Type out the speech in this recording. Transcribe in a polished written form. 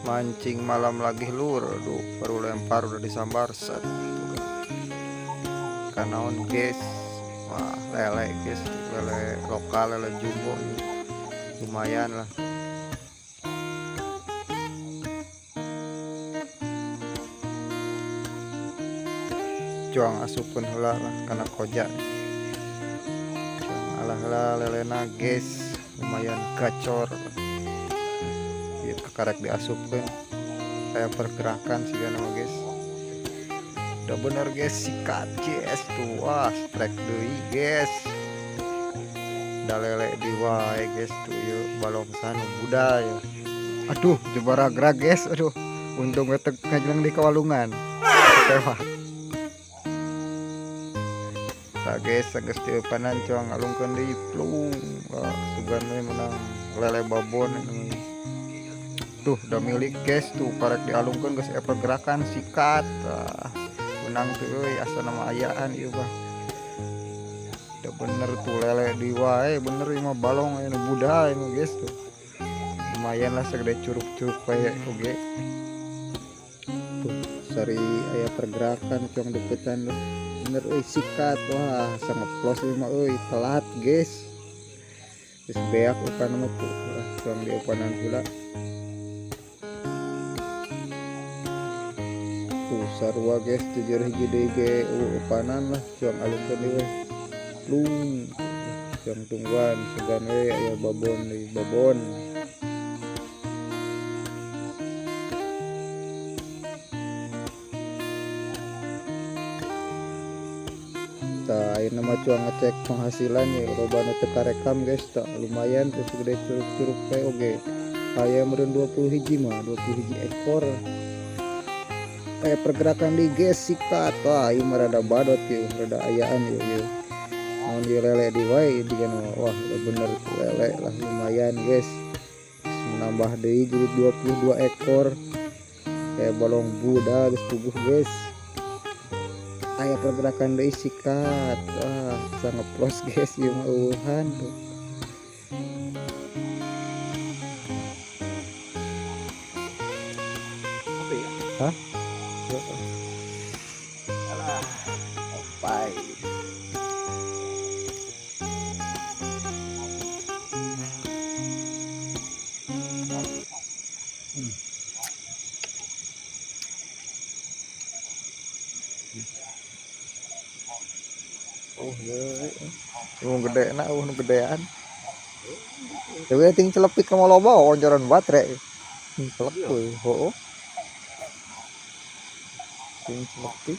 Mancing malam lagi lur, aduh baru lempar udah disambar set. Kanaon guys, wah lele guys, lele lokal, lele jumbo ini. Lumayan lah. Cuang asupun heula lah karena koja. Cuang alah lelena guys, lumayan gacor. Biar kekarek diasupkan kayak pergerakan sih kan nama guys. Udah bener guys, sikat guys tuh, wah strike deui guys. Udah lele di wae guys tuh yuk balong sanu budaya. Aduh jebara gerak guys, aduh untung wetek ngajelang di kawalungan lewat. Nah guys sages dieupanan cuang ngalungkeun deui plung. Wah sugan we menang lele babon ini. Tuh udah milik guys tuh karek dialungkeun geus pergerakan sikat. Menang tuh asa nama ayaan ieu bah. Udah bener tuh lele di wae bener mah balong aya budaya mah guys tuh. Lumayan lah segede curug-curug kayak oge. Tuh sari aya pergerakan cuang deketan loh. Bener sikat wah sangat ngeplos mah telat guys. Geus beak upan mah tuh cuang di upanan heula. Tuh sarua guys tujur hiji deui ge upanan lah cuang alungkeun deui we. Lung cuang tungguan sugan we aya babon deui babon. Tah ayeuna mah cuang ngecek penghasilan ya loba nu teu karekam guys tah lumayan tuh segede curug-curug teh oge. Aya meureun 20 hiji mah 20 hiji ekor. Kayak pergerakan di guys sikat wah ieu mah rada badot ieu rada ayaan ieu naon di lele di wae di kan wah udah bener lele lah lumayan guys menambah deui jadi 22 ekor kayak balong buda geus puguh guys aya pergerakan deui sikat wah sangat ngeplos guys ieu mah eueuhan tuh. Hah? Alah, sampai. Oh, nu gede na, nu gedean. Tapi ting celepik ka loba onjoran baterai. Celep euy, heuh. Ting celepik.